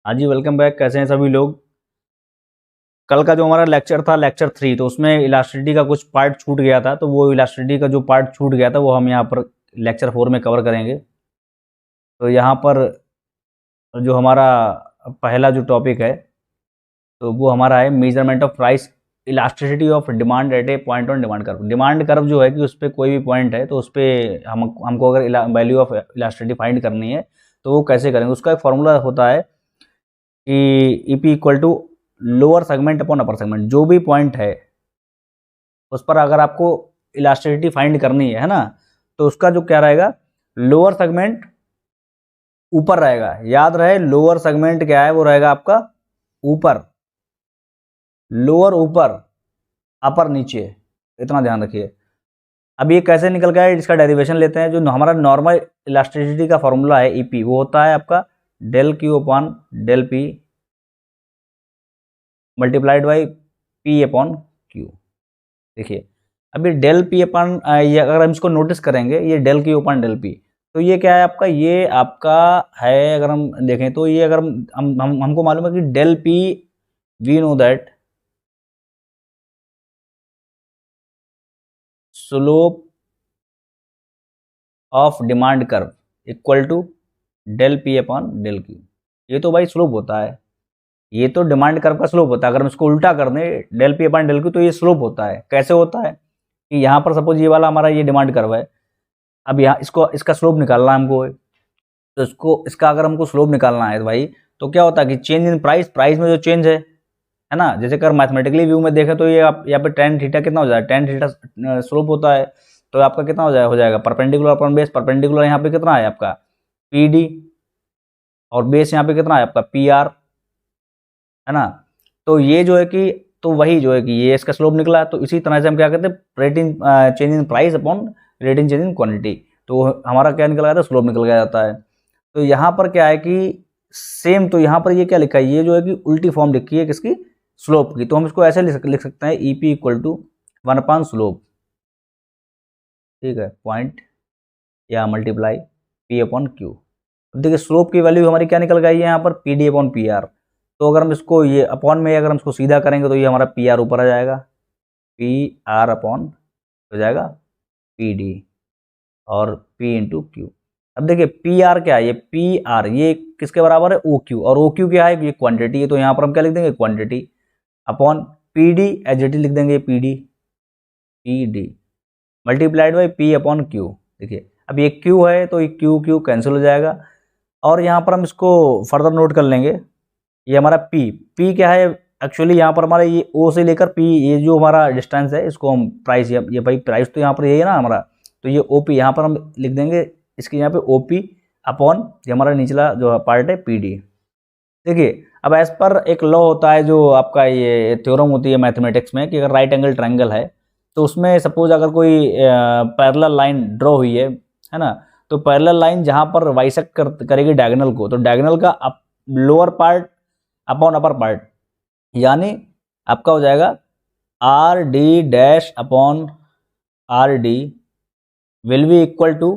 हाँ जी, welcome back. कैसे हैं सभी लोग। कल का जो हमारा लेक्चर था लेक्चर 3, तो उसमें इलास्टिसिटी का कुछ पार्ट छूट गया था, तो वो इलास्टिसिटी का जो पार्ट छूट गया था वो हम यहाँ पर लेक्चर 4 में कवर करेंगे। तो यहाँ पर जो हमारा पहला जो टॉपिक है तो वो हमारा है measurement of price elasticity of demand eight A point on demand curve. Demand curve जो है कि उस पर कोई भी पॉइंट है तो उस पर हमको अगर वैल्यू ऑफ इलास्टिसिटी फाइंड करनी है तो वो कैसे करेंगे। उसका एक फॉर्मूला होता है कि E P equal to lower segment upon upper segment. जो भी पॉइंट है उस पर अगर आपको इलास्टिसिटी फाइंड करनी है ना, तो उसका जो क्या रहेगा, लोअर सेगमेंट ऊपर रहेगा। याद रहे लोअर सेगमेंट क्या है, वो रहेगा आपका ऊपर, लोअर ऊपर, अपर नीचे, इतना ध्यान रखिए। अब ये कैसे निकल गया है, इसका डेरिवेशन लेते हैं। जो हमारा नॉर्मल इलास्टिसिटी का फॉर्मूला है ईपी, वो होता है आपका del Q upon del P multiplied by P upon Q. देखिए अभी डेल पी अपॉन ये अगर हम इसको नोटिस करेंगे, ये del Q upon del P, तो ये क्या है आपका, ये आपका है। अगर हम देखें तो ये अगर हमको मालूम है कि del P, we know that slope of demand curve equal to del P upon del Q. ये तो भाई स्लोप होता है, ये तो डिमांड कर्व का स्लोप होता है। अगर हम इसको उल्टा कर दें del P upon del Q, तो ये स्लोप होता है। कैसे होता है कि यहाँ पर सपोज ये वाला हमारा ये डिमांड कर्व है, अब यहाँ इसका स्लोप निकालना है हमको, तो इसका अगर हमको स्लोप निकालना है तो भाई तो क्या होता है कि चेंज इन प्राइस, प्राइस में जो चेंज है ना, जैसे अगर मैथमेटिकली व्यू में देखें तो ये आप यहाँ पे टेन थीटा कितना हो जाएगा, टेन थीटा स्लोप होता है, तो आपका कितना हो जाएगा परपेंडिकुलर अपॉन बेस। परपेंडिकुलर यहाँ पे कितना है आपका पी डी, और बेस यहाँ पे कितना है आपका पी आर, है ना। तो ये जो है कि तो वही जो है कि ये इसका स्लोप निकला। तो इसी तरह से हम क्या करते हैं, rating change in price upon rating change in quantity, तो हमारा क्या निकल गया था, स्लोप निकल गया जाता है। तो यहाँ पर क्या है कि सेम, तो यहाँ पर ये क्या लिखा है, ये जो है कि उल्टी फॉर्म लिखी है किसकी, स्लोप की। तो हम इसको ऐसे लिख सकते हैं E P equal to 1 slope, ठीक है, पॉइंट या मल्टीप्लाई पी अपॉन क्यू। अब देखिए स्लोप की वैल्यू हमारी क्या निकल गई है यहाँ पर, P D upon P R. तो अगर हम इसको ये अपॉन में अगर हम इसको सीधा करेंगे तो ये हमारा पी आर ऊपर आ जाएगा, पी आर अपॉन हो जाएगा पी डी और पी इंटू क्यू। अब देखिए पी आर क्या है, ये पी आर ये किसके बराबर है, ओ क्यू, और ओ क्यू क्या है, ये क्वांटिटी है। तो यहाँ पर हम क्या लिख देंगे, quantity upon P D H D लिख देंगे, P D multiplied by P upon Q. देखिए अब ये क्यू है तो ये क्यू क्यू कैंसिल हो जाएगा, और यहाँ पर हम इसको फर्दर नोट कर लेंगे। ये हमारा पी क्या है, एक्चुअली यहाँ पर हमारा ये ओ से लेकर पी, ये जो हमारा डिस्टेंस है इसको हम प्राइस, ये भाई प्राइस तो यहाँ पर यही है ना हमारा, तो ये ओ पी यहाँ पर हम लिख देंगे, इसके यहाँ पे ओ पी अपॉन ये हमारा निचला जो पार्ट है पी डी। देखिए अब एज पर एक लॉ होता है, जो आपका ये थ्योरम होती है मैथमेटिक्स में, कि अगर राइट एंगल ट्रायंगल है तो उसमें सपोज अगर कोई पैरेलल लाइन ड्रॉ हुई है ना, तो पैरेलल लाइन जहाँ पर बाइसेक्ट करेगी डायगोनल को, तो डायगोनल का lower part upon upper part, यानी आपका हो जाएगा R D dash upon R D will be equal to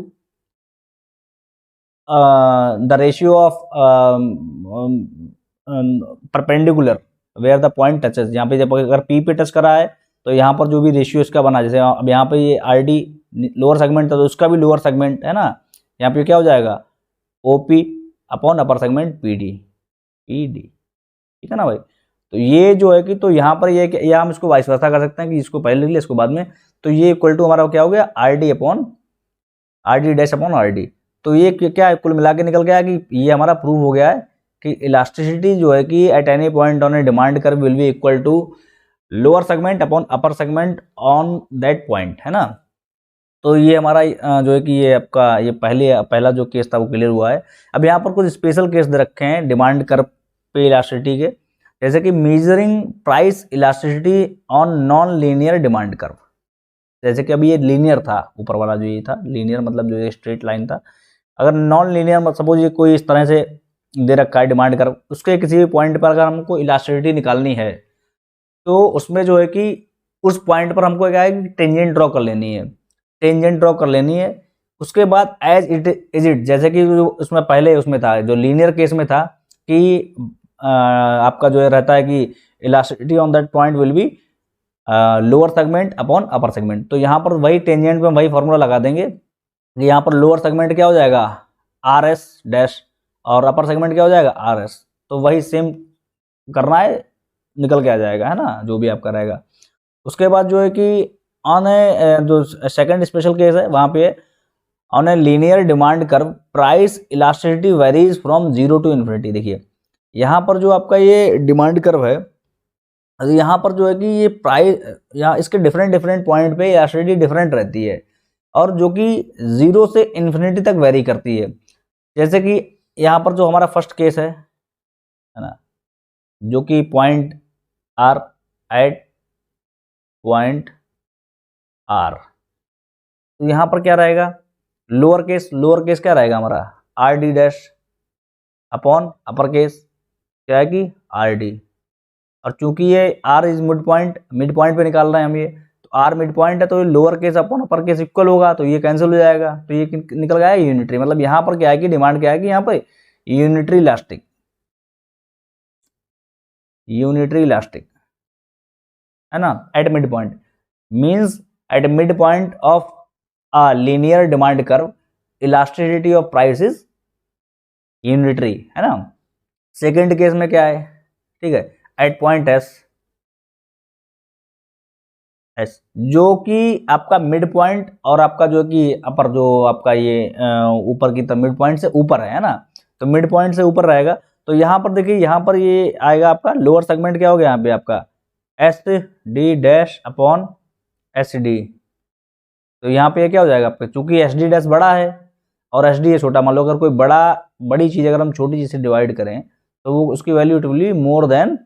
the ratio of perpendicular where the point touches. यहाँ पे जब अगर पी पे टच करा है तो यहाँ पर जो भी रेशियो इसका बना, जैसे अब यहाँ पे ये आर डी लोअर सेगमेंट था तो उसका भी लोअर सेगमेंट है ना, यहाँ पे क्या हो जाएगा O P upon upper segment P D, ठीक है ना भाई। तो ये जो है कि तो यहाँ पर ये हम इसको वाइस वर्सा कर सकते हैं कि इसको पहले लिख लिया इसको बाद में, तो ये इक्वल टू हमारा क्या हो गया, R D upon R D dash upon R D. तो ये क्या कुल मिला के निकल गया कि ये हमारा प्रूव हो गया है कि इलास्टिसिटी जो है कि at any point on a demand curve will be equal to lower segment upon upper segment on that point, है ना। तो ये हमारा जो है कि ये आपका ये पहला जो केस था वो क्लियर हुआ है। अब यहाँ पर कुछ स्पेशल केस दे रखे हैं डिमांड कर्व पे इलास्टिसिटी के, जैसे कि measuring price elasticity on non linear demand curve. जैसे कि अभी ये लीनियर था, ऊपर वाला जो ये था लीनियर, मतलब जो ये स्ट्रेट लाइन था। अगर नॉन लीनियर सपोज ये कोई इस तरह से दे रखा है डिमांड कर्व, उसके किसी भी पॉइंट पर अगर हमको इलास्टिसिटी निकालनी है तो उसमें जो है कि उस पॉइंट पर हमको क्या है कि टेंजेंट ड्रॉ कर लेनी है, उसके बाद एज इट इज इट, जैसे कि उसमें पहले उसमें था जो लीनियर केस में था कि आपका जो है रहता है कि elasticity on that point will be lower segment upon upper segment. तो यहाँ पर वही टेंजेंट पे हम वही फॉर्मूला लगा देंगे कि यहाँ पर लोअर सेगमेंट क्या हो जाएगा आर एस डैश और अपर सेगमेंट क्या हो जाएगा आर एस। तो वही सेम करना है, निकल के आ जाएगा, है ना, जो भी आपका रहेगा। उसके बाद जो है कि ऑन ए जो सेकंड स्पेशल केस है वहाँ पे on a linear demand curve price elasticity varies from 0 to infinity. देखिए यहाँ पर जो आपका ये डिमांड कर्व है, यहाँ पर जो है कि ये प्राइस, यहाँ इसके डिफरेंट डिफरेंट पॉइंट पे इलास्टिसिटी डिफरेंट रहती है और जो कि 0 से इन्फिनिटी तक वेरी करती है। जैसे कि यहाँ पर जो हमारा फर्स्ट केस है ना, जो कि point R at point R, तो यहाँ पर क्या रहेगा लोअर केस क्या रहेगा हमारा are D dash upon upper case क्या है कि आर डी। और चूंकि ये आर इज मिड पॉइंट पे निकाल रहे हैं हम ये, तो आर मिड पॉइंट है तो ये lower case upon upper case equal होगा, तो ये कैंसिल हो जाएगा, तो ये निकल गया यूनिटरी। मतलब यहाँ पर क्या है कि डिमांड क्या है कि यहाँ पर यूनिटरी इलास्टिक है ना at mid point, means at mid point of a linear demand curve elasticity of price is unitary, है ना। सेकेंड केस में क्या है, ठीक है, एट पॉइंट एस जो कि आपका मिड पॉइंट और आपका जो कि अपर जो आपका ये ऊपर की तरफ मिड पॉइंट से ऊपर है ना, तो मिड पॉइंट से ऊपर रहेगा। तो यहाँ पर देखिए यहाँ पर ये आएगा आपका लोअर सेगमेंट क्या हो गया यहाँ पे आपका S D dash upon S D. तो यहाँ पे क्या हो जाएगा आपका, चूंकि एस डी डैश बड़ा है और एस डी है छोटा, मान लो अगर कोई बड़ी चीज़ अगर हम छोटी चीज़ से डिवाइड करें तो वो उसकी value it will be more than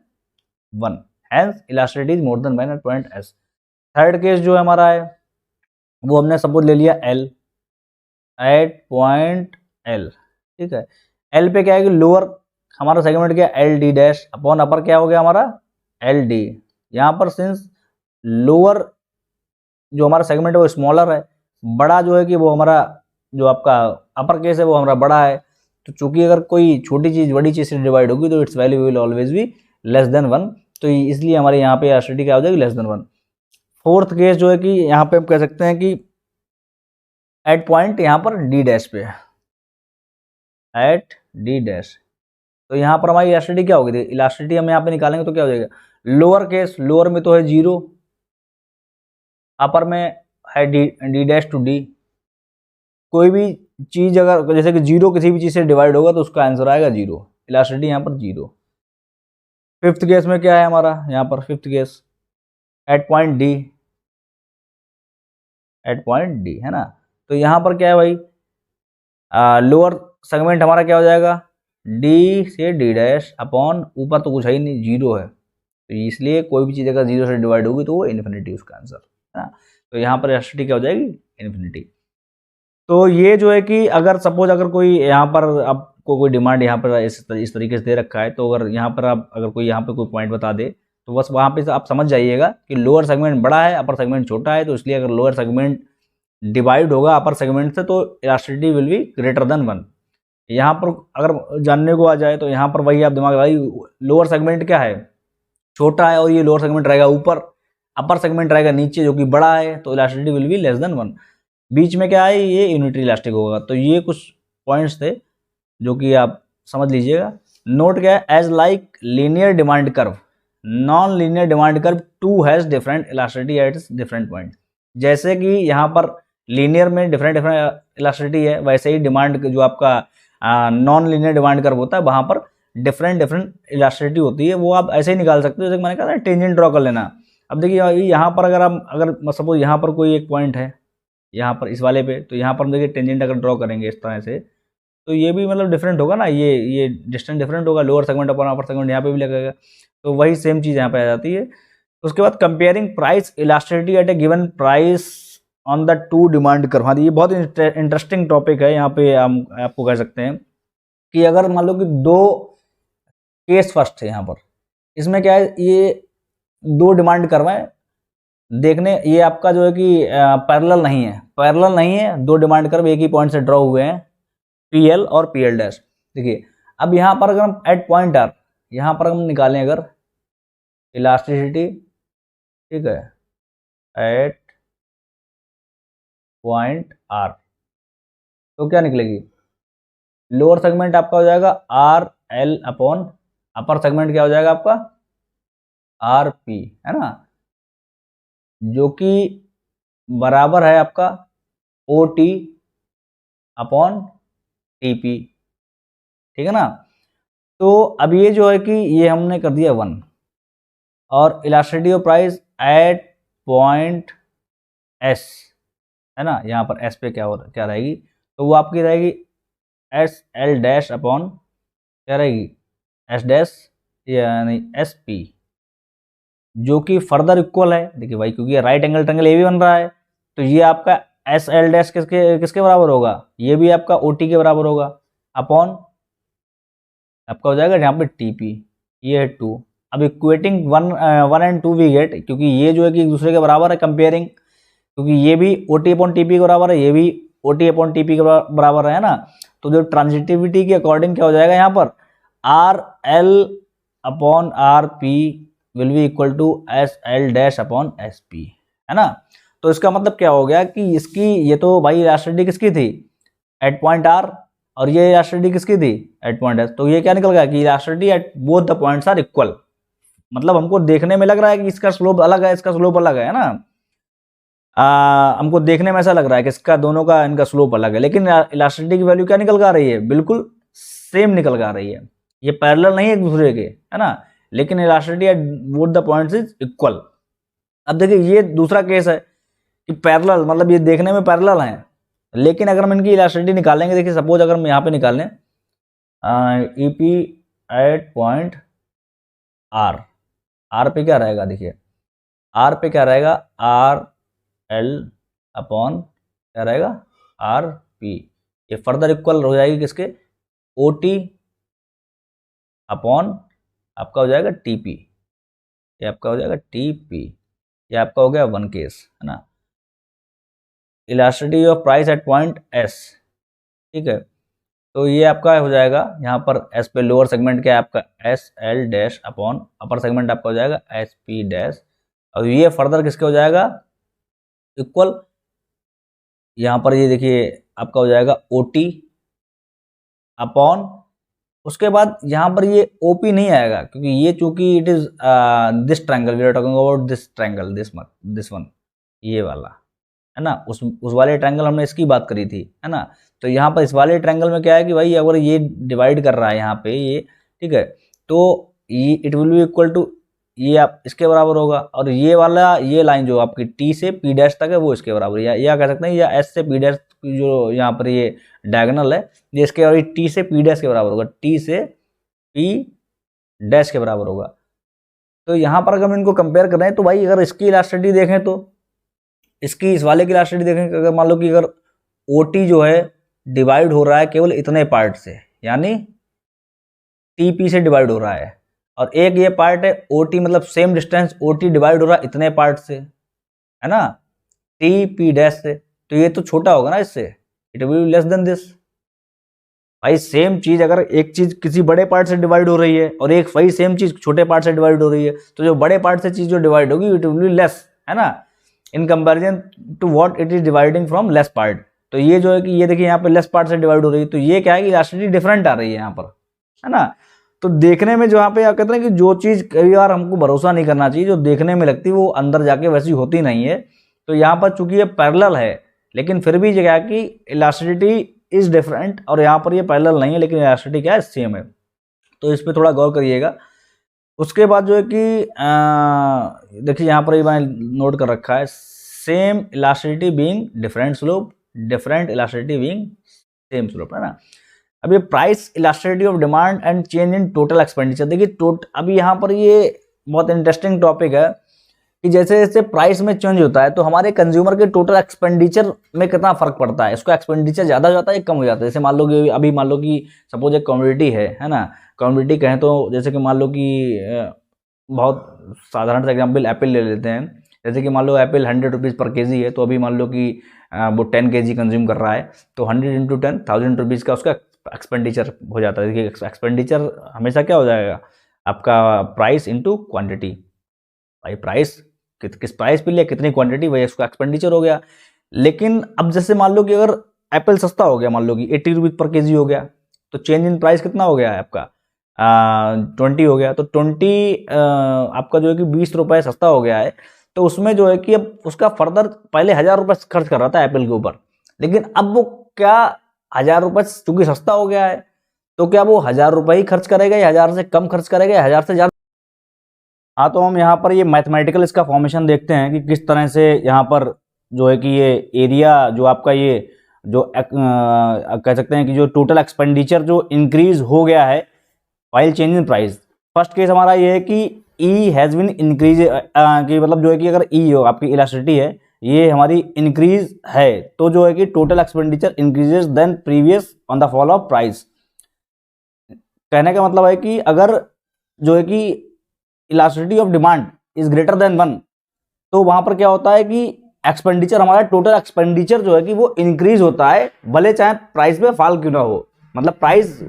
1, hence elasticity is more than 1 at point S. Third case जो हमारा है वो हमने सपोज ले लिया एल एट पॉइंट एल, ठीक है। एल पे क्या है कि लोअर हमारा सेगमेंट क्या एल डी डैश अपॉन अपर क्या हो गया हमारा एल डी। यहाँ पर सिंस लोअर जो हमारा सेगमेंट है वो स्मॉलर है, बड़ा जो है कि वो हमारा जो आपका अपर केस है वो हमारा बड़ा है, तो चूंकि अगर कोई छोटी चीज़ बड़ी चीज़ से डिवाइड होगी तो it's value will always be less than 1, तो इसलिए हमारे यहाँ पे इलास्टिसिटी क्या हो जाएगी लेस देन 1। फोर्थ केस जो है कि यहाँ पे हम कह सकते हैं कि एट पॉइंट यहाँ पर डी डैश पे एट डी डैश, तो यहाँ पर हमारी इलास्टिसिटी क्या होगी, इलास्टिसिटी हम यहाँ पे निकालेंगे तो क्या हो जाएगा लोअर केस, लोअर में तो है 0, अपर में है डी डैश टू डी। कोई भी चीज़ अगर जैसे कि 0 किसी भी चीज़ से डिवाइड होगा तो उसका आंसर आएगा 0, इलास्टिसिटी यहाँ पर 0। फिफ्थ केस में क्या है हमारा यहाँ पर fifth case at point D, है ना। तो यहाँ पर क्या है भाई लोअर सेगमेंट हमारा क्या हो जाएगा डी से डी डैश अपॉन ऊपर तो कुछ है ही नहीं 0 है, तो इसलिए कोई भी चीज़ अगर 0 से डिवाइड होगी तो वो इन्फिनिटी उसका आंसर, है ना। तो यहाँ पर इलास्टिसिटी क्या हो जाएगी इन्फिनिटी। तो ये जो है कि अगर सपोज अगर कोई यहाँ पर आपको कोई डिमांड यहाँ पर इस तरीके से दे रखा है, तो अगर यहाँ पर आप अगर कोई यहाँ पर कोई पॉइंट बता दे तो बस वहाँ पे आप समझ जाइएगा कि लोअर सेगमेंट बड़ा है अपर सेगमेंट छोटा है, तो इसलिए अगर लोअर सेगमेंट डिवाइड होगा अपर सेगमेंट से तो elasticity will be greater than 1। यहाँ पर अगर जानने को आ जाए तो यहाँ पर वही आप दिमाग लगाइए, लोअर सेगमेंट क्या है छोटा है और ये लोअर सेगमेंट रहेगा ऊपर, अपर सेगमेंट रहेगा नीचे जो कि बड़ा है, तो elasticity will be less than 1। बीच में क्या है ये यूनिटरी इलास्टिक होगा। तो ये कुछ पॉइंट्स थे जो कि आप समझ लीजिएगा। नोट क्या है, as like linear demand curve non linear demand curve too has different elasticity at different point. जैसे कि यहाँ पर लीनियर में डिफरेंट इलास्टिसिटी है, वैसे ही डिमांड जो आपका नॉन लीनियर डिमांड कर्व होता है वहाँ पर डिफरेंट इलास्टिसिटी होती है। वो आप ऐसे ही निकाल सकते हो जैसे मैंने कहा टेंजेंट ड्रॉ कर लेना। अब देखिए यहाँ पर अगर सपोज यहाँ पर कोई एक पॉइंट है यहाँ पर इस वाले पे, तो यहाँ पर देखिए टेंजेंट अगर ड्रॉ करेंगे इस तरह से तो ये भी मतलब डिफरेंट होगा ना, ये डिस्टेंस डिफरेंट होगा, lower segment upon upper segment यहाँ पे भी लगेगा, तो वही सेम चीज़ यहाँ पे आ जाती है। उसके बाद comparing price elasticity at a given price on the two demand curve. हाँ, ये बहुत इंटरेस्टिंग टॉपिक है। यहाँ पे हम आपको कह सकते हैं कि अगर मान लो कि 2 केस फर्स्ट है यहाँ पर, इसमें क्या है ये 2 डिमांड कर्व है देखने, ये आपका जो है कि पैरेलल नहीं है 2 डिमांड कर्व एक ही पॉइंट से ड्रॉ हुए हैं पीएल और पीएल डैश। देखिए अब यहाँ पर अगर हम एट पॉइंट आर, यहाँ पर हम निकालें अगर इलास्टिसिटी, ठीक है, एट पॉइंट आर, तो क्या निकलेगी, लोअर सेगमेंट आपका हो जाएगा are L upon upper segment क्या हो जाएगा आपका आर पी, है ना, जो कि बराबर है आपका O T upon T P, ठीक है ना। तो अब ये जो है कि ये हमने कर दिया 1, और elasticity of price at point S, है ना, यहाँ पर एस पे क्या रहेगी, तो वो आपकी रहेगी एस एल डैश अपॉन क्या रहेगी एस डैश यानी एस पी, जो कि फर्दर इक्वल है, देखिए भाई क्योंकि राइट एंगल ट्रायंगल ये भी बन रहा है, तो ये आपका एस एल डैश किसके किसके बराबर होगा, ये भी आपका ओ टी के बराबर होगा, अपॉन आपका हो जाएगा यहाँ पे टी पी, ये है 2। अब इक्वेटिंग 1 एंड 2 वी गेट, क्योंकि ये जो है कि एक दूसरे के बराबर है, कंपेयरिंग, क्योंकि ये भी O T upon T P के बराबर है, ये भी O T upon T P के बराबर है ना, तो जो ट्रांजिटिविटी के अकॉर्डिंग क्या हो जाएगा यहाँ पर R L upon R P will be equal to S L dash upon S P, है ना। तो इसका मतलब क्या हो गया कि इसकी ये तो भाई इलास्टिसिटी किसकी थी एट पॉइंट आर, और ये इलास्टिसिटी किसकी थी एट पॉइंट एस, तो ये क्या निकल गया कि elasticity at both the points are equal, मतलब हमको देखने में लग रहा है कि इसका स्लोप अलग है, इसका स्लोप अलग है ना, हमको देखने में ऐसा लग रहा है कि इसका दोनों का इनका स्लोप अलग है, लेकिन इलास्टिसिटी की वैल्यू क्या निकल कर आ रही है, बिल्कुल सेम निकल कर आ रही है, ये पैरेलल नहीं है एक दूसरे के, है ना, लेकिन elasticity at both the points is equal. अब देखिए ये दूसरा केस है कि पैरेलल मतलब ये देखने में पैरेलल हैं, लेकिन अगर हम इनकी इलास्टिसिटी निकालेंगे, देखिए सपोज अगर हम यहाँ पे निकालें E P at point R, R पे क्या रहेगा, देखिए आर पे क्या रहेगा आर एल अपॉन क्या रहेगा आर पी, ये फर्दर इक्वल हो जाएगी किसके ओ टी अपॉन आपका हो जाएगा टी पी, ये आपका हो जाएगा टी पी, ये आपका हो गया 1 केस, है ना, elasticity of price at point S, ठीक है, तो ये आपका हो जाएगा यहाँ पर एस पे लोअर सेगमेंट क्या है आपका S L dash upon upper segment आपका हो जाएगा एस पी डैश, और ये फर्दर किसके हो जाएगा इक्वल, यहाँ पर ये देखिए आपका हो जाएगा ओ टी अपॉन, उसके बाद यहाँ पर ये ओ पी नहीं आएगा, क्योंकि ये चूंकि it is this triangle, we are talking about this triangle, this one, ये वाला, है ना, उस वाले ट्रायंगल हमने इसकी बात करी थी, है ना, तो यहाँ पर इस वाले ट्रायंगल में क्या है कि भाई अगर ये डिवाइड कर रहा है यहाँ पे ये, ठीक है, तो ये it will be equal to ये आप इसके बराबर होगा, और ये वाला ये लाइन जो आपकी टी से पी डैश तक है वो इसके बराबर, या कह सकते हैं या एस से पी डैश जो यहाँ पर ये डायगोनल है ये इसके और टी से पी डैश के बराबर होगा, टी से पी डैश के बराबर होगा। तो यहाँ पर अगर हम इनको कंपेयर कर रहे हैं तो भाई अगर इसकी इलास्टिसिटी देखें तो इसकी इस वाले की इलास्टिसिटी देखें, अगर मान लो कि अगर ओ टी जो है डिवाइड हो रहा है केवल इतने पार्ट से, यानी टी पी से डिवाइड हो रहा है, और एक ये पार्ट है ओ टी मतलब same distance O T divide हो रहा है इतने पार्ट से, है ना, टी पी डैश से, तो ये तो छोटा होगा ना इससे, it will B less then this. भाई सेम चीज अगर एक चीज किसी बड़े पार्ट से डिवाइड हो रही है और एक वही सेम चीज छोटे पार्ट से डिवाइड हो रही है, तो जो बड़े पार्ट से चीज जो डिवाइड होगी इट विल बी लेस, है ना, in comparison to what it is dividing from less part. तो ये जो है कि ये देखिए यहाँ पे लेस पार्ट से डिवाइड हो रही है, तो ये क्या है कि इलास्टिसिटी डिफरेंट आ रही है यहाँ पर, है ना। तो देखने में जो यहाँ पे कहते हैं कि जो चीज कई बार हमको भरोसा नहीं करना चाहिए, जो देखने में लगती है वो अंदर जाके वैसी होती नहीं है। तो यहाँ पर चूंकि ये पैरेलल है लेकिन फिर भी क्या है कि इलास्टिसिटी इज डिफरेंट, और यहाँ पर ये पैरेलल नहीं है लेकिन इलास्टिसिटी क्या है सेम है, तो इस पर थोड़ा गौर करिएगा। उसके बाद जो है कि देखिए यहाँ पर ये मैंने नोट कर रखा है, same elasticity being different slope, different elasticity being same slope, है ना। अब ये price elasticity of demand and change in total expenditure, देखिए अभी यहाँ पर ये बहुत इंटरेस्टिंग टॉपिक है कि जैसे जैसे प्राइस में चेंज होता है तो हमारे कंज्यूमर के टोटल एक्सपेंडिचर में कितना फर्क पड़ता है, इसको एक्सपेंडिचर ज़्यादा हो जाता है कम हो जाता है। जैसे मान लो कि अभी मान लो कि सपोज एक कमोडिटी है ना, कमोडिटी कहें तो जैसे कि मान लो कि बहुत साधारण सा एग्जाम्पल एप्पल ले लेते हैं, जैसे कि मान लो एप्पल 100 रुपीज़ पर केजी है, तो अभी मान लो कि वो 10 kg कंज्यूम कर रहा है, तो 100 × 10 1000 रुपीज़ का उसका एक्सपेंडिचर हो जाता है। देखिए एक्सपेंडिचर हमेशा क्या हो जाएगा, आपका प्राइस इंटू क्वांटिटी। भाई प्राइस किस प्राइस पे लिया, कितनी क्वांटिटी, वही उसका एक्सपेंडिचर हो गया। लेकिन अब जैसे मान लो कि अगर एप्पल सस्ता हो गया, मान लो कि 80 रुपीज़ पर केजी हो गया, तो चेंज इन प्राइस कितना हो गया है आपका, 20 हो गया। तो 20 आपका जो है कि 20 रुपये सस्ता हो गया है। तो उसमें जो है कि अब उसका फर्दर पहले 1000 रुपये खर्च कर रहा था एप्पल के ऊपर, लेकिन अब वो क्या 1000 रुपये चूंकि सस्ता हो गया है, तो क्या वो 1000 रुपये ही खर्च करेगा या 1000 से कम खर्च करेगा या 1000 से ज़्यादा। हाँ, तो हम यहाँ पर ये मैथमेटिकल इसका फॉर्मेशन देखते हैं कि किस तरह से यहाँ पर जो है कि ये एरिया जो आपका ये जो कह सकते हैं कि जो टोटल एक्सपेंडिचर जो इंक्रीज हो गया है while change in price. First case हमारा ये है कि ई हैज़ बिन इंक्रीज, कि मतलब जो है कि अगर ई हो आपकी इलास्टिसिटी है, ये हमारी इंक्रीज है, तो जो है कि total expenditure increases than previous on the fall of price. कहने का मतलब है कि अगर जो है कि elasticity of demand is greater than 1, तो वहां पर क्या होता है कि एक्सपेंडिचर हमारा टोटल एक्सपेंडिचर जो है कि वो इंक्रीज होता है, भले चाहे प्राइस में फॉल क्यों ना हो, मतलब प्राइस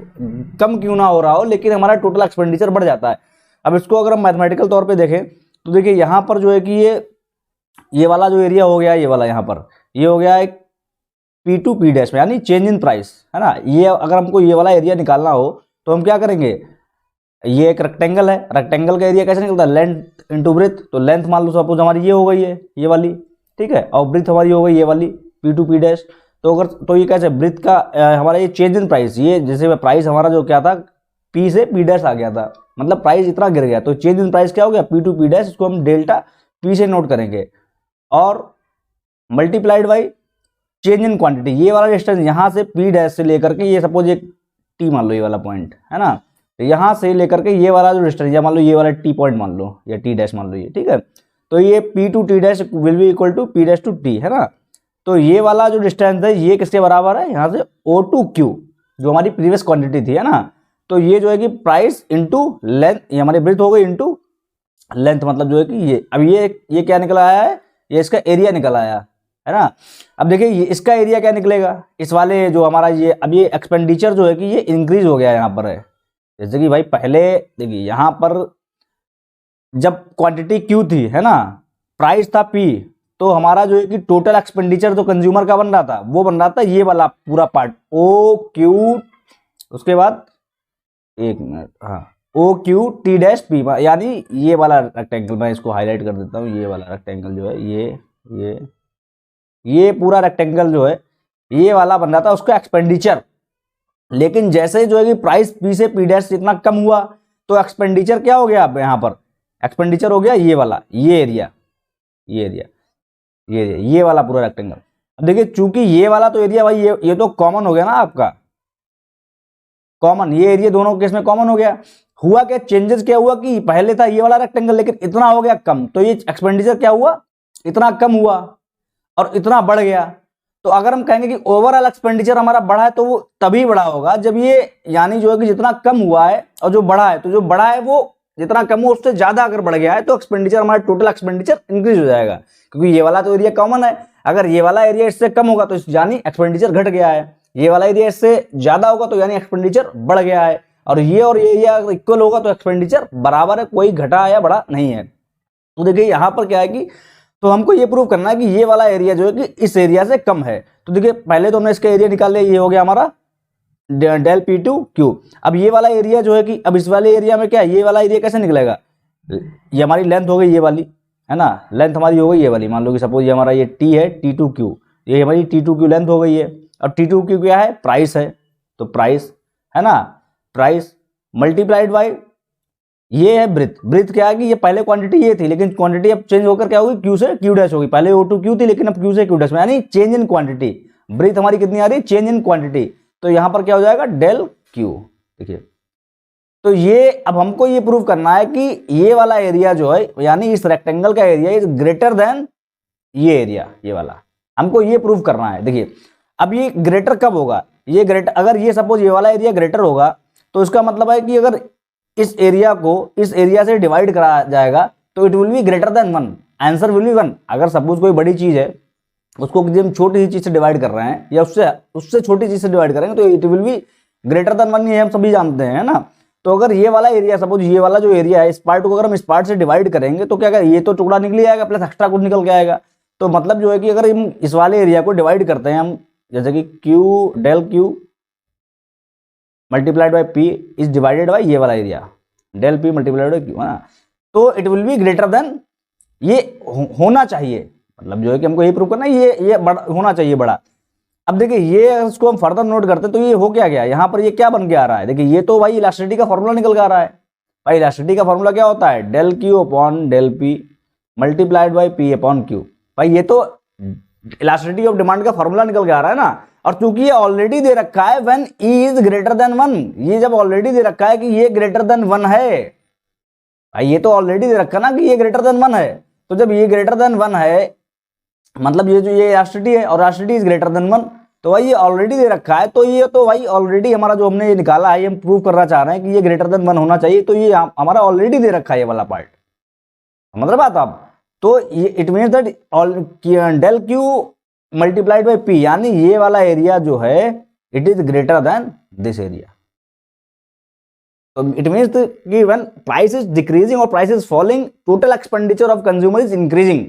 कम क्यों ना हो रहा हो, लेकिन हमारा टोटल एक्सपेंडिचर बढ़ जाता है। अब इसको अगर हम मैथमेटिकल तौर पे देखें तो देखिए यहाँ पर जो है कि ये वाला जो एरिया हो गया, ये वाला यहाँ पर ये हो गया एक P2 P डैश में, यानी चेंज इन प्राइस, है ना। ये अगर हमको ये वाला एरिया निकालना हो तो हम क्या करेंगे, ये एक रेक्टेंगल है, रेक्टेंगल का एरिया कैसे निकलता है, लेंथ इंटू ब्रेथ। तो लेंथ मान लो सपोज हमारी ये हो गई है, ये वाली, ठीक है, और ब्रेथ हमारी हो गई ये वाली P2 P डैश। तो अगर तो ये कैसे ब्रेथ का हमारा ये चेंज इन प्राइस, ये जैसे प्राइस हमारा जो क्या था P से P डैश आ गया था, मतलब प्राइस इतना गिर गया, तो चेंज इन प्राइस क्या हो गया P2 P डैश, इसको हम डेल्टा P से नोट करेंगे और multiplied by change in quantity. ये वाला डिस्टेंस यहाँ से P डैश से लेकर के ये सपोज एक T मान लो, ये वाला पॉइंट है ना, तो यहाँ से लेकर के ये वाला जो डिस्टेंस, या मान लो ये वाला T पॉइंट मान लो या T डैश मान लो ये, ठीक है। तो ये P2 T dash will be equal to P dash two T, है ना। तो ये वाला जो डिस्टेंस है ये किसके बराबर है, यहाँ से O2Q जो हमारी प्रीवियस क्वांटिटी थी, है ना। तो ये जो है कि प्राइस इंटू लेंथ, ये हमारी ब्रेथ हो गई इंटू लेंथ, मतलब जो है कि ये अब ये क्या निकल आया है, ये इसका एरिया निकल आया है ना। अब देखिए ये इसका एरिया क्या निकलेगा, इस वाले जो हमारा ये अब ये एक्सपेंडिचर जो है कि ये इंक्रीज हो गया यहाँ पर है। जैसे कि भाई पहले देखिए यहाँ पर जब क्वांटिटी Q थी, है ना, प्राइस था P, तो हमारा जो है कि टोटल एक्सपेंडिचर जो कंज्यूमर का बन रहा था वो बन रहा था ये वाला पूरा पार्ट OQ, उसके बाद एक मिनट, हाँ OQ T डैश P, यानी ये वाला रेक्टेंगल, मैं इसको हाईलाइट कर देता हूँ, ये वाला रेक्टेंगल जो है ये पूरा रेक्टेंगल जो है ये वाला बन रहा था उसका एक्सपेंडिचर। लेकिन जैसे जो है कि प्राइस P से P डैश इतना कम हुआ तो एक्सपेंडिचर क्या हो गया, अब यहाँ पर एक्सपेंडिचर हो गया ये वाला, ये एरिया ये वाला पूरा रेक्टेंगल। अब देखिए चूंकि ये वाला तो एरिया भाई ये तो कॉमन हो गया ना आपका, कॉमन, ये एरिया दोनों केस में कॉमन हो गया। हुआ क्या, चेंजेस क्या हुआ कि पहले था ये वाला रेक्टेंगल लेकिन इतना हो गया कम, तो ये एक्सपेंडिचर क्या हुआ, इतना कम हुआ और इतना बढ़ गया। तो अगर हम कहेंगे कि ओवरऑल एक्सपेंडिचर हमारा बढ़ा है तो वो तभी बढ़ा होगा जब ये यानी जो है कि जितना कम हुआ है और जो बढ़ा है, तो जो बढ़ा है वो जितना कम हो उससे ज्यादा अगर बढ़ गया है तो एक्सपेंडिचर हमारा टोटल एक्सपेंडिचर इंक्रीज हो जाएगा, क्योंकि ये वाला तो एरिया कॉमन है। अगर ये वाला एरिया इससे कम होगा तो यानी एक्सपेंडिचर घट गया है, ये वाला एरिया इससे ज्यादा होगा तो यानी एक्सपेंडिचर बढ़ गया है, और ये एरिया अगर इक्वल होगा तो एक्सपेंडिचर बराबर है, कोई घटा या बढ़ा नहीं है। तो देखिए यहाँ पर क्या है कि तो हमको ये प्रूव करना है कि ये वाला एरिया जो है कि इस एरिया से कम है। तो देखिए पहले तो हमने इसका एरिया निकाल लिया, ये हो गया हमारा डेल P2Q। अब ये वाला एरिया जो है कि अब इस वाले एरिया में क्या है, ये वाला एरिया कैसे निकलेगा, ये हमारी लेंथ हो गई ये वाली, है ना, लेंथ हमारी हो गई ये वाली, मान लो कि सपोज ये हमारा ये T है T2Q, ये हमारी T2Q लेंथ हो गई है। और T2Q क्या है, प्राइस है, तो प्राइस है ना, प्राइस मल्टीप्लाइड बाई ये है ब्रेथ क्या है कि ये पहले क्वांटिटी ये थी लेकिन क्वांटिटी अब चेंज होकर क्या होगी, Q से Q डैश होगी, पहले O2Q थी लेकिन अब Q से Q डैश में, यानी चेंज इन क्वांटिटी। ब्रेथ हमारी कितनी आ रही है, चेंज इन क्वांटिटी, तो यहां पर क्या हो जाएगा डेल Q। देखिए तो ये अब हमको ये प्रूव करना है कि ये वाला एरिया जो है यानी इस रेक्टेंगल का एरिया इज ग्रेटर देन ये एरिया, ये वाला हमको ये प्रूव करना है। देखिए अब ये ग्रेटर कब होगा, ये ग्रेटर अगर ये सपोज ये वाला एरिया ग्रेटर होगा तो इसका मतलब है कि अगर इस एरिया को इस एरिया से डिवाइड करा जाएगा तो it will be greater than 1, answer will be 1। अगर सपोज कोई बड़ी चीज है उसको हम छोटी सी चीज से डिवाइड कर रहे हैं या उससे छोटी चीज से डिवाइड करेंगे तो it will be greater than 1 ये हम सभी जानते हैं, है ना। तो अगर ये वाला एरिया, सपोज ये वाला जो एरिया है, इस पार्ट को अगर हम इस पार्ट से डिवाइड करेंगे तो क्या करें, ये तो टुकड़ा निकल आएगा प्लस एक्स्ट्रा कुछ निकल के आएगा। तो मतलब जो है कि अगर हम इस वाले एरिया को डिवाइड करते हैं हम, जैसे कि Q del Q multiplied by P is divided by ये वाला area del P multiplied by Q, है ना। तो it will be greater than, ये होना चाहिए, मतलब जो है कि हमको ये प्रूव करना है ये बड़ा होना चाहिए, बड़ा। अब देखिए ये इसको हम फर्दर नोट करते हैं तो ये हो क्या गया, यहाँ पर ये क्या बन के आ रहा है, देखिए ये तो भाई इलास्टिसिटी का फॉर्मूला निकल के आ रहा है। भाई इलास्टिसिटी का फॉर्मूला क्या होता है, del Q upon del P multiplied by P upon Q. भाई ये तो इलास्टिसिटी ऑफ डिमांड का फॉर्मूला निकल के आ रहा है ना। और चूंकि ये ऑलरेडी दे रखा है when E is greater than 1, ये जब ऑलरेडी दे रखा है कि ये ग्रेटर देन 1 है, भाई ये तो ऑलरेडी दे रखा ना कि ये ग्रेटर देन 1 है। तो जब ये ग्रेटर देन 1 है मतलब ये जो ये इलास्टिसिटी है और इलास्टिसिटी इज ग्रेटर देन 1, तो भाई ये ऑलरेडी दे रखा है, तो ये तो भाई ऑलरेडी हमारा जो हमने ये निकाला है, ये हम प्रूव करना चाह रहे हैं कि ये ग्रेटर देन 1 होना चाहिए, तो ये हमारा ऑलरेडी दे रखा है ये वाला पार्ट, मतलब बात आप। तो ये it means that del Q multiplied by P, यानी ये वाला एरिया जो है it is greater than this area. तो इट मीन्स कि व्हेन प्राइस इज डिक्रीजिंग और price is falling, total expenditure of consumer is increasing.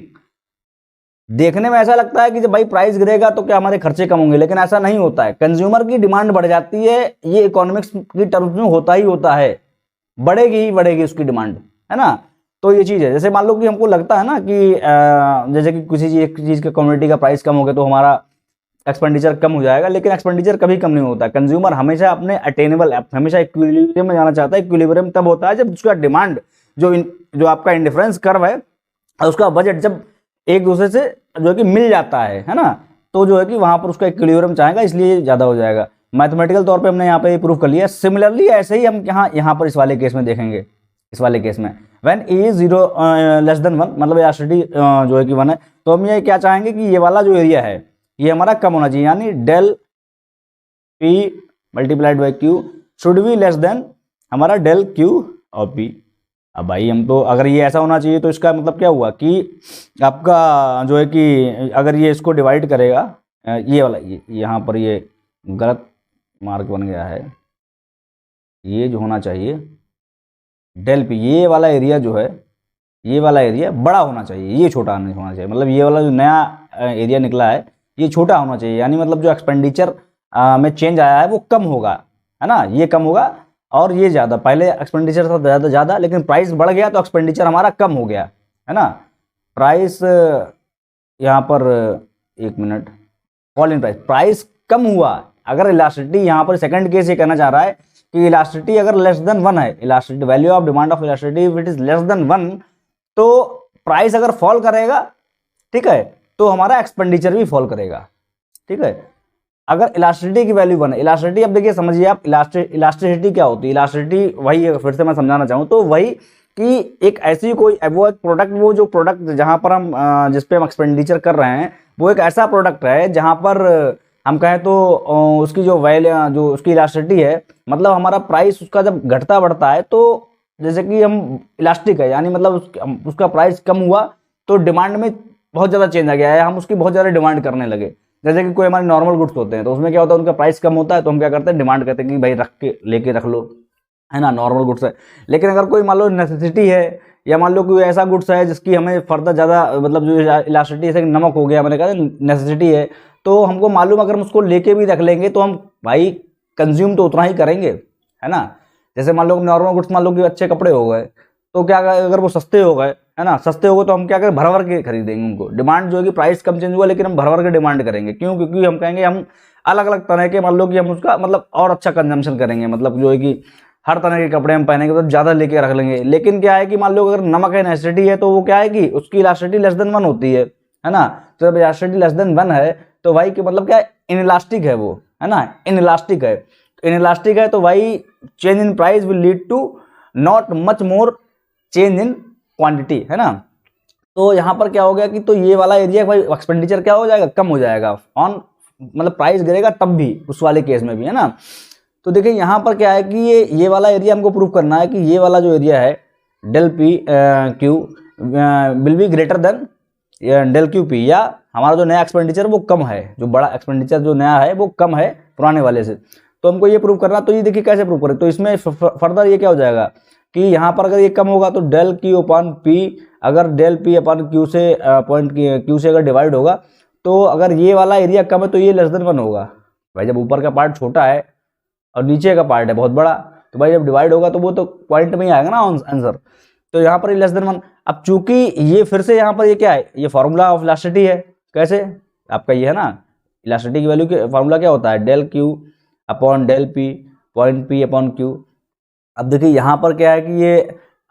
देखने में ऐसा लगता है कि जब भाई प्राइस गिरेगा तो क्या हमारे खर्चे कम होंगे, लेकिन ऐसा नहीं होता है। कंज्यूमर की डिमांड बढ़ जाती है, ये इकोनॉमिक्स की टर्म्स में होता ही होता है, बढ़ेगी ही बढ़ेगी उसकी डिमांड, है ना। तो ये चीज़ है, जैसे मान लो कि हमको लगता है ना कि जैसे कि किसी एक चीज़ के कम्युनिटी का प्राइस कम हो गया तो हमारा एक्सपेंडिचर कम हो जाएगा, लेकिन एक्सपेंडिचर कभी कम नहीं होता। कंज्यूमर हमेशा अपने अटेनेबल, हमेशा इक्विलिब्रियम में जाना चाहता है। इक्विलिब्रियम तब होता है जब उसका डिमांड जो आपका इंडिफरेंस कर्व है और उसका बजट जब एक दूसरे से जो है कि मिल जाता है ना, तो जो है कि वहां पर उसका इक्विलिब्रियम चाहेगा, इसलिए ज़्यादा हो जाएगा। मैथमेटिकल तौर पे हमने यहाँ पे प्रूफ कर लिया। सिमिलरली ऐसे ही हम यहाँ पर इस वाले केस में देखेंगे, इस वाले केस में when A is 0 less than 1, मतलब इलास्टिसिटी जो है कि 1 है, तो हम ये क्या चाहेंगे कि ये वाला जो एरिया है ये हमारा कम होना चाहिए, यानी del P multiplied by Q should be less than हमारा डेल क्यू और पी। अब भाई हम तो अगर ये ऐसा होना चाहिए तो इसका मतलब क्या हुआ कि आपका जो है कि अगर ये इसको डिवाइड करेगा, ये वाला यहाँ पर ये गलत मार्क बन गया है, ये जो होना चाहिए डेल पी, ये वाला एरिया जो है, ये वाला एरिया बड़ा होना चाहिए, ये छोटा नहीं होना चाहिए। मतलब ये वाला जो नया एरिया निकला है ये छोटा होना चाहिए, यानी मतलब जो एक्सपेंडिचर में चेंज आया है वो कम होगा, है ना, ये कम होगा और ये ज़्यादा। पहले एक्सपेंडिचर था ज़्यादा, लेकिन प्राइस बढ़ गया तो एक्सपेंडिचर हमारा कम हो गया, है ना। प्राइस यहाँ पर एक मिनट, फॉल इन प्राइस कम हुआ। अगर इलास्टिसिटी यहाँ पर सेकंड केस ये कहना चाह रहा है कि इलास्टिसिटी अगर लेस देन 1 है, elasticity value of demand of elasticity if it is less than 1, तो प्राइस अगर फॉल करेगा, ठीक है, तो हमारा एक्सपेंडिचर भी फॉल करेगा, ठीक है। अगर इलास्टिसिटी की वैल्यू 1 है, इलास्टिसिटी अब देखिए समझिए आप, इलास्टिसिटी क्या होती है। इलास्टिसिटी वही, फिर से मैं समझाना चाहूँ तो वही कि एक ऐसी कोई वो एक प्रोडक्ट, वो जो प्रोडक्ट जहाँ पर हम जिस पे हम एक्सपेंडिचर कर रहे हैं वो एक ऐसा प्रोडक्ट है जहाँ पर हम कहें तो उसकी जो वैल्यू, जो उसकी इलास्टिसिटी है, मतलब हमारा प्राइस उसका जब घटता बढ़ता है तो जैसे कि हम इलास्टिक है, यानी मतलब उसका प्राइस कम हुआ तो डिमांड में बहुत ज़्यादा चेंज आ गया है, हम उसकी बहुत ज़्यादा डिमांड करने लगे। जैसे कि कोई हमारे नॉर्मल गुड्स होते हैं तो उसमें क्या होता है, उनका प्राइस कम होता है तो हम क्या करते हैं, डिमांड करते हैं कि भाई रख के लेके रख लो, है ना, नॉर्मल गुड्स है। लेकिन अगर कोई मान लो नेसेसिटी है, या मान लो कोई ऐसा गुड्स है जिसकी हमें फर्दर ज़्यादा मतलब जो इलास्टिसिटी, जैसे नमक हो गया, मैंने कहा नेसेसिटी है, तो हमको मालूम अगर हम उसको लेके भी रख लेंगे तो हम भाई कंज्यूम तो उतना ही करेंगे, है ना। जैसे मान लो नॉर्मल गुड्स, मान लो कि अच्छे कपड़े हो गए तो क्या अगर वो सस्ते हो गए, है ना, सस्ते हो गए तो हम क्या करें, भर भर के खरीदेंगे उनको। डिमांड जो है कि प्राइस कम चेंज हुआ लेकिन हम भर भर के डिमांड करेंगे, क्यों, क्योंकि हम कहेंगे हम अलग अलग तरह के, मान लो कि हम उसका मतलब और अच्छा कंजम्पशन करेंगे, मतलब जो है कि हर तरह के कपड़े हम पहनेंगे तो ज़्यादा लेके रख लेंगे। लेकिन क्या है कि मान लो अगर नमक है, नेसेसिटी है, तो वो क्या है कि उसकी इलास्टिसिटी लेस देन 1 होती है ना। तो जब इलास्टिसिटी लेस देन 1 है तो भाई कि मतलब क्या है, इनइलास्टिक है वो, है ना, इनइलास्टिक है। इनइलास्टिक है तो भाई change in price will lead to not much more change in quantity, है ना। तो यहाँ पर क्या हो गया कि तो ये वाला एरिया भाई एक्सपेंडिचर क्या हो जाएगा, कम हो जाएगा ऑन, मतलब प्राइस गिरेगा तब भी, उस वाले केस में भी, है ना। तो देखिए यहाँ पर क्या है कि ये वाला एरिया हमको प्रूव करना है कि ये वाला जो एरिया है del P Q will be greater than del Q P, या हमारा जो नया एक्सपेंडिचर वो कम है, जो बड़ा एक्सपेंडिचर जो नया है वो कम है पुराने वाले से। तो हमको ये प्रूव करना, तो ये देखिए कैसे प्रूव करें। तो इसमें फर्दर ये क्या हो जाएगा कि यहाँ पर अगर ये कम होगा तो डेल क्यू अपॉन पी, अगर डेल पी अपॉन क्यू से पॉइंट क्यू से अगर डिवाइड होगा, तो अगर ये वाला एरिया कम है तो ये लेस देन 1 होगा। भाई जब ऊपर का पार्ट छोटा है और नीचे का पार्ट है बहुत बड़ा, तो भाई जब डिवाइड होगा तो वो तो पॉइंट में ही आएगा ना आंसर। तो यहाँ पर लेस देन 1। अब चूंकि ये फिर से यहाँ पर ये क्या है, ये फॉर्मूला ऑफ इलास्टिसिटी है। कैसे आपका ये है ना, इलास्टिसिटी की वैल्यू के फॉर्मूला क्या होता है, del Q upon del P point P upon Q. अब देखिए यहाँ पर क्या है कि ये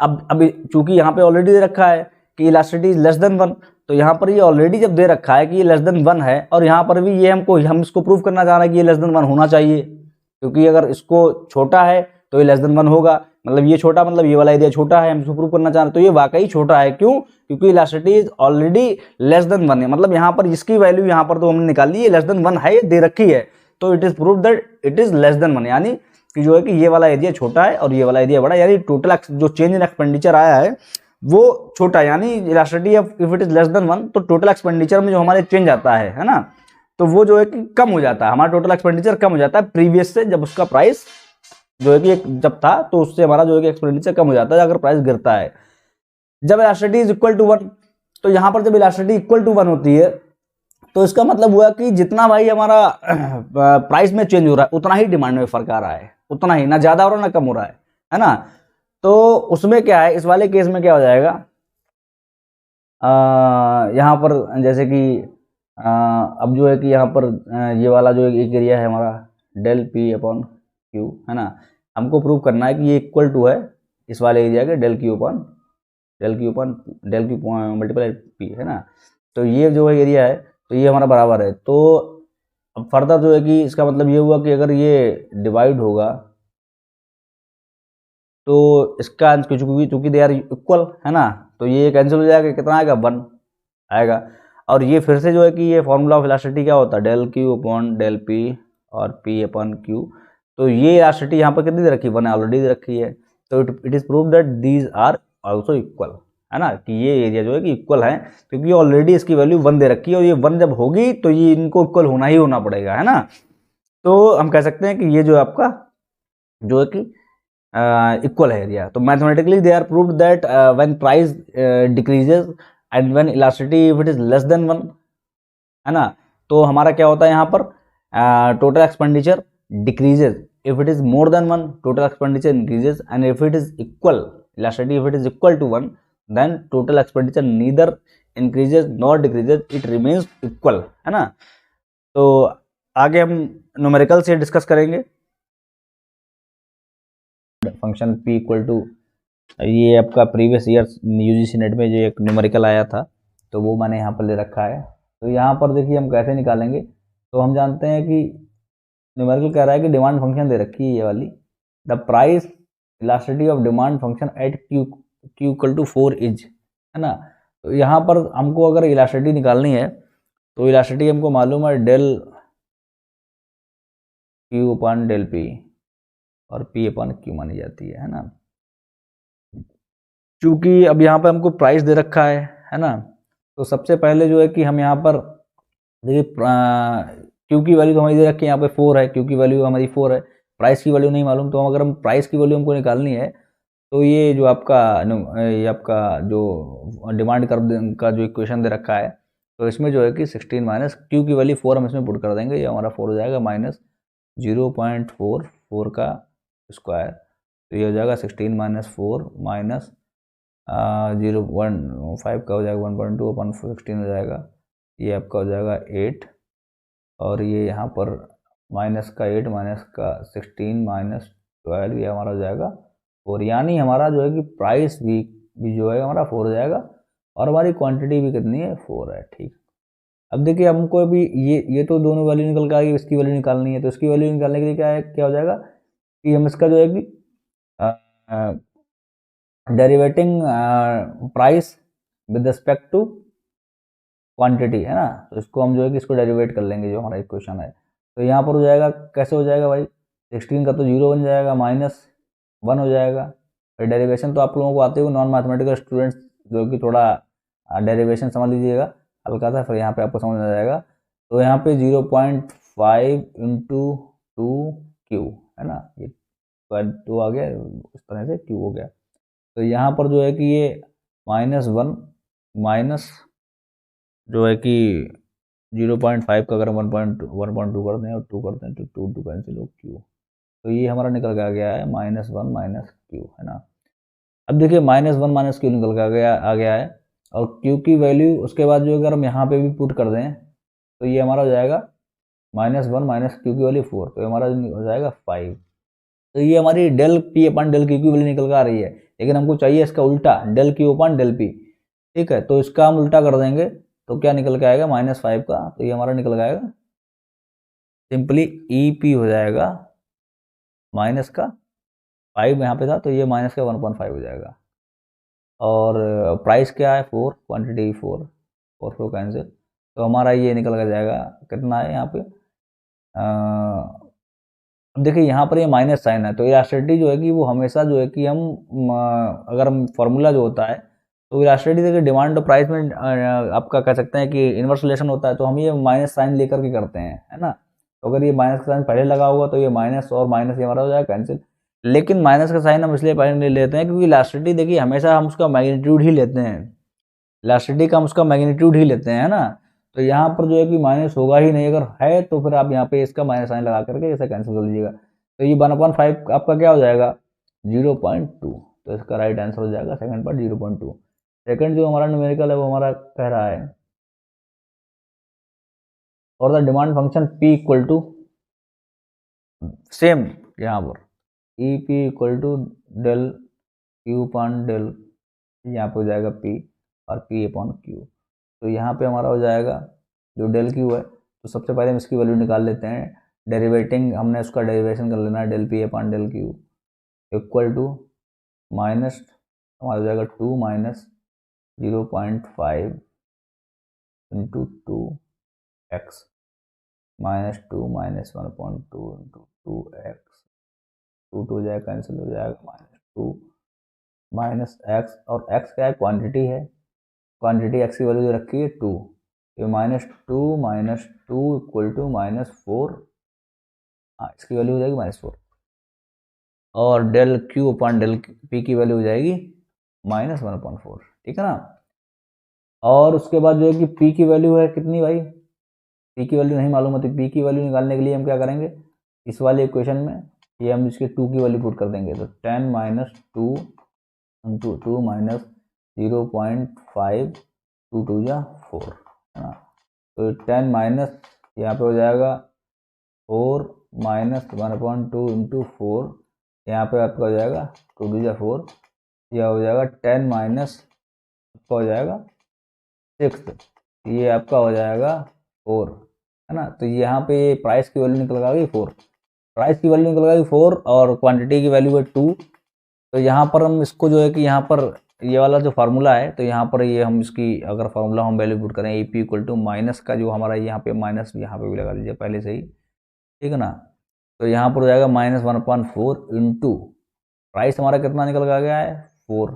अब चूंकि यहाँ पे ऑलरेडी दे रखा है कि इलास्टिसिटी इज लेस देन 1, तो यहाँ पर ये ऑलरेडी जब दे रखा है कि ये लेस देन 1 है, और यहाँ पर भी ये हम इसको प्रूव करना चाह रहे हैं कि ये लेस देन 1 होना चाहिए, क्योंकि अगर इसको छोटा है तो ये लेस देन 1 होगा, मतलब ये छोटा मतलब ये वाला एरिया छोटा है, हम इसको प्रूव करना चाह रहे हैं। तो ये वाकई छोटा है, क्यों, क्योंकि elasticity is already less than 1 है, मतलब यहाँ पर इसकी वैल्यू यहाँ पर तो हमने निकाल ली है, लेस देन 1 है, ये दे रखी है, तो it is prove that it is less than 1, यानी कि जो है कि ये वाला एरिया छोटा है और ये वाला एरिया बड़ा, यानी टोटल जो चेंज इन एक्सपेंडिचर आया है वो छोटा है, यानी elasticity if it is less than 1 तो टोटल एक्सपेंडिचर में जो हमारे चेंज आता है ना, तो वो जो है कि कम हो जाता है, हमारा टोटल एक्सपेंडिचर कम हो जाता है प्रीवियस से, जब उसका प्राइस जो है कि जब था तो उससे हमारा जो है कि एक्सपेंडिचर कम हो जाता है अगर प्राइस गिरता है। जब इलास्टिसिटी इज इक्वल टू 1, तो यहाँ पर जब इलास्टिसिटी इक्वल टू 1 होती है तो इसका मतलब हुआ कि जितना भाई हमारा प्राइस में चेंज हो रहा है उतना ही डिमांड में फर्क आ रहा है, उतना ही, ना ज्यादा हो रहा है ना कम हो रहा है ना। तो उसमें क्या है, इस वाले केस में क्या हो जाएगा, यहाँ पर जैसे कि अब जो है कि यहाँ पर ये वाला जो एक एरिया है हमारा डेल पी अपॉन क्यू है ना, हमको प्रूव करना है कि ये इक्वल टू है इस वाले एरिया के del Q upon del Q multiply P है ना। तो ये जो है एरिया है तो ये हमारा बराबर है। तो अब फर्दर जो है कि इसका मतलब ये हुआ कि अगर ये डिवाइड होगा तो इसका चूंकि दे आर इक्वल है ना, तो ये कैंसिल हो जाएगा, कितना आएगा 1 आएगा। और ये फिर से जो है कि ये फॉर्मूला ऑफ इलास्टिसिटी क्या होता है, del Q upon del P और पी अपॉन क्यू। तो ये इलास्टिसिटी यहाँ पर कितनी दे रखी, 1 ऑलरेडी दे रखी है, तो it is prove that these are also equal, है ना, कि ये एरिया जो है कि इक्वल है, क्योंकि ऑलरेडी इसकी वैल्यू 1 दे रखी है, और ये 1 जब होगी तो ये इनको इक्वल होना ही होना पड़ेगा, है ना। तो हम कह सकते हैं कि ये जो आपका जो है कि इक्वल है एरिया। तो mathematically they are proved that when price decreases and when elasticity if it is less than 1, है ना, तो हमारा क्या होता है यहाँ पर, total expenditure decreases, if it is more than 1 total expenditure increases, and if it is equal elasticity if it is equal to 1 then total expenditure neither increases nor decreases, it remains equal, है ना। तो आगे हम numerical से discuss करेंगे। Function p equal to, ये आपका previous year UGC net में जो एक न्यूमेरिकल आया था तो वो मैंने यहाँ पर ले रखा है। तो यहाँ पर देखिए हम कैसे निकालेंगे, तो हम जानते हैं कि न्यूमेरिकल कह रहा है कि डिमांड फंक्शन दे रखी है ये वाली, the price elasticity of demand function at Q equal to 4 is, है ना। तो यहाँ पर हमको अगर इलास्टिसिटी निकालनी है तो इलास्टिसिटी हमको मालूम है del Q upon del P और पी अपॉन क्यू मानी जाती है ना। चूंकि अब यहाँ पर हमको प्राइस दे रखा है ना, तो सबसे पहले जो है कि हम यहाँ पर देखिए क्यू की वैल्यू तो हमारी दे रखी है, यहाँ पे 4 है, क्यू की वैल्यू हमारी 4 है, प्राइस की वैल्यू नहीं मालूम, तो अगर हम प्राइस की वैल्यू हमको निकालनी है तो ये जो आपका जो डिमांड कर्व का जो इक्वेशन दे रखा है, तो इसमें जो है कि 16 माइनस क्यू की वैल्यू 4 हम इसमें पुट कर देंगे, ये हमारा 4 हो जाएगा माइनस 0.44 का स्क्वायर, तो ये हो जाएगा 16 माइनस 4 माइनस 0.5 का हो जाएगा 1.2 अपन 16 हो जाएगा, ये आपका हो जाएगा 8, और ये यहाँ पर माइनस का 8 माइनस का 16 माइनस 12 ये हमारा हो जाएगा 4, यानी हमारा जो है कि प्राइस भी जो है हमारा 4 हो जाएगा, और हमारी क्वांटिटी भी कितनी है 4 है, ठीक। अब देखिए हमको अभी ये तो दोनों वैल्यू निकल के आएगी, इसकी वैल्यू निकालनी है, तो इसकी वैल्यू निकालने के लिए क्या हो जाएगा कि हम इसका जो है कि derivating price with respect to quantity, है ना, तो इसको हम जो है कि इसको डेरिवेट कर लेंगे जो हमारा इक्वेशन है। तो यहाँ पर हो जाएगा, कैसे हो जाएगा भाई, 16 का तो 0 बन जाएगा, माइनस 1 हो जाएगा। फिर डेरिवेशन तो आप लोगों को आते हो, नॉन मैथमेटिकल स्टूडेंट्स जो कि थोड़ा डेरिवेशन समझ लीजिएगा हल्का सा, फिर यहाँ पे आपको समझ आ जाएगा। तो यहाँ पे 0.5 इंटू 2 क्यू, है ना, ये टू आ गया, इस तरह से क्यू हो गया। तो यहाँ पर जो है कि ये -1 माइनस जो है कि 0.5 का अगर 1.2 कर दें और 2 कर दें तो 2 कैंसिल हो क्यू, तो ये हमारा निकल के आ गया है -1 माइनस क्यू, है ना। अब देखिए -1 माइनस क्यू निकल के आ गया है, और क्यू की वैल्यू उसके बाद जो अगर हम यहाँ पे भी पुट कर दें तो ये हमारा हो जाएगा -1 माइनस क्यू की वैल्यू 4, तो हमारा हो जाएगा 5। तो ये हमारी डेल पी अपन डेल क्यू की वैल्यू निकल कर आ रही है, लेकिन हमको चाहिए इसका उल्टा डेल क्यू अपन डेल पी, ठीक है। तो इसका हम उल्टा कर देंगे तो क्या निकल के आएगा -5 का, तो ये हमारा निकल के आएगा सिंपली ई पी हो जाएगा माइनस का 5 यहाँ पे था, तो ये माइनस का 1.5 हो जाएगा। और प्राइस क्या है 4, क्वांटिटी 4, 4 कैंसिल, तो हमारा ये निकल कर जाएगा कितना है यहाँ पे। अब देखिए यहाँ पर ये माइनस साइन है, तो इलास्टिसिटी जो है कि वो हमेशा जो है कि हम अगर हम फार्मूला जो होता है तो इलास्टिसिटी देखिए डिमांड और प्राइस में आपका कह सकते हैं कि इन्वर्स रिलेशन होता है, तो हम ये माइनस साइन लेकर के करते हैं, है ना। तो अगर ये माइनस का साइन पहले लगा होगा तो ये माइनस और माइनस ये हमारा हो जाएगा कैंसिल। लेकिन माइनस का साइन हम इसलिए पहले लेते हैं क्योंकि इलास्टिसिटी देखिए हमेशा हम उसका मैग्नीट्यूड ही लेते हैं, इलास्टिसिटी का हम उसका मैग्नीट्यूड ही लेते हैं, है ना। तो यहाँ पर जो है कि माइनस होगा ही नहीं, अगर है तो फिर आप यहाँ पे इसका माइनस साइन लगा करके इसे कैंसिल कर लीजिएगा। तो ये 1/5 आपका क्या हो जाएगा 0.2, तो इसका राइट आंसर हो जाएगा सेकंड पार्ट 0.2। सेकंड जो हमारा न्यूमेरिकल है वो हमारा कह रहा है और the demand function P equal to same यहाँ पर E P equal to del Q upon del, यहाँ पे हो जाएगा P और P अपॉन Q। तो यहाँ पे हमारा हो जाएगा जो डेल क्यू है, तो सबसे पहले हम इसकी वैल्यू निकाल लेते हैं, डेरिवेटिंग हमने उसका डेरिवेशन कर लेना है del P upon del Q equal to minus हमारा हो जाएगा 2 minus 0.5 into 2x -2 - 1.2 into 2x, 2 हो जाएगा कैंसिल हो जाएगा -2 माइनस x, और x क्या है क्वांटिटी है, क्वांटिटी x की वैल्यू जो रखी है 2, ये -2 इक्वल टू -4, हाँ इसकी वैल्यू हो जाएगी -4, और del Q upon del P की वैल्यू हो जाएगी -1.4, ठीक है ना। और उसके बाद जो है कि p की वैल्यू है कितनी भाई, p की वैल्यू नहीं मालूम है, तो p की वैल्यू निकालने के लिए हम क्या करेंगे, इस वाले इक्वेशन में ये हम इसके 2 की वैल्यू पुट कर देंगे, तो 10 - 2 इंटू 2 माइनस 0.5 2 या 4, है ना। तो 10 माइनस यहाँ पे हो जाएगा 4 माइनस 1.2 इंटू 4, यहाँ पे आपका हो जाएगा 2 या 4, यह हो जाएगा 10 माइनस आपका हो जाएगा 6, ये आपका हो जाएगा 4, है ना। तो यहाँ पे प्राइस की वैल्यू निकल गई 4, प्राइस की वैल्यू निकल गई 4 और क्वांटिटी की वैल्यू है 2। तो यहाँ पर हम इसको जो है कि यहाँ पर ये वाला जो फार्मूला है, तो यहाँ पर ये हम इसकी अगर फार्मूला हम वैल्यू पुट करें a P equal to minus का जो हमारा यहाँ पे माइनस यहाँ पे भी लगा लीजिए पहले से ही, ठीक है ना। तो यहाँ पर हो जाएगा -1.4 इंटू प्राइस हमारा कितना निकल के आ गया है 4,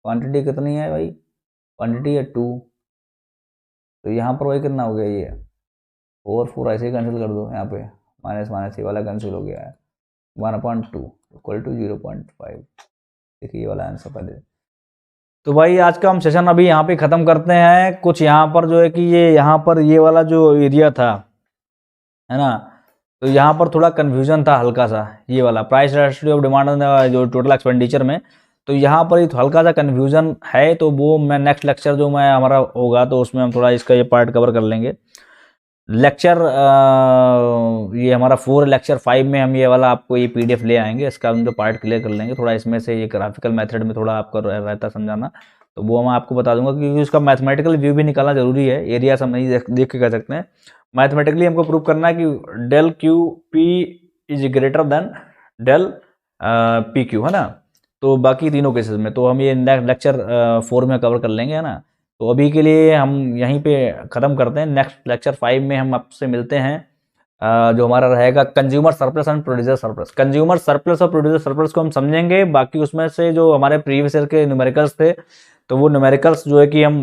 क्वांटिटी कितनी है भाई, क्वांटिटी है 2, तो यहाँ पर वही कितना हो गया ये 4 ऐसे ही कैंसिल कर दो, यहाँ पे माइनस माइनस ये वाला कैंसिल हो गया है 1/2 इक्वल टू 0.5, देखिए ये वाला आंसर पहले। तो भाई आज का हम सेशन अभी यहाँ पे ख़त्म करते हैं। कुछ यहाँ पर जो है कि ये यहाँ पर ये वाला जो एरिया था, है ना, तो यहाँ पर थोड़ा कन्फ्यूजन था हल्का सा, ये वाला प्राइस इलास्टिसिटी ऑफ डिमांड जो टोटल एक्सपेंडिचर में, तो यहाँ पर ही तो हल्का सा कन्फ्यूजन है, तो वो मैं नेक्स्ट लेक्चर जो मैं हमारा होगा तो उसमें हम थोड़ा इसका ये पार्ट कवर कर लेंगे। लेक्चर ये हमारा 4 लेक्चर 5 में हम ये वाला आपको ये PDF ले आएंगे, इसका हम जो पार्ट क्लियर कर लेंगे, थोड़ा इसमें से ये ग्राफिकल मेथड में थोड़ा आपका रहता समझाना, तो वो मैं आपको बता दूंगा, क्योंकि उसका मैथमेटिकल व्यू भी निकालना जरूरी है, एरिया सब नहीं देख के कर सकते हैं, मैथमेटिकली हमको प्रूव करना है कि del Q P is greater than del P Q, है ना। तो बाकी तीनों केसेस में तो हम ये लेक्चर 4 में कवर कर लेंगे, है ना। तो अभी के लिए हम यहीं पे ख़त्म करते हैं, नेक्स्ट लेक्चर 5 में हम आपसे मिलते हैं, जो हमारा रहेगा consumer surplus and producer surplus. Consumer surplus और प्रोड्यूसर सरप्लस को हम समझेंगे, बाकी उसमें से जो हमारे प्रीवियस ईयर के न्यूमेरिकल्स थे, तो वो न्यूमेरिकल्स जो है कि हम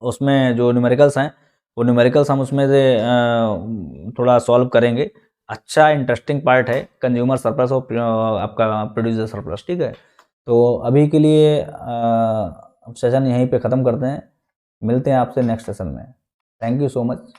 उसमें जो न्यूमेरिकल्स हैं वो न्यूमेरिकल्स हम उसमें से थोड़ा सॉल्व करेंगे। अच्छा इंटरेस्टिंग पार्ट है कंज्यूमर सरप्लस और आपका प्रोड्यूसर सरप्लस। ठीक है, तो अभी के लिए सेशन यहीं पे ख़त्म करते हैं, मिलते हैं आपसे नेक्स्ट सेशन में। Thank you so much.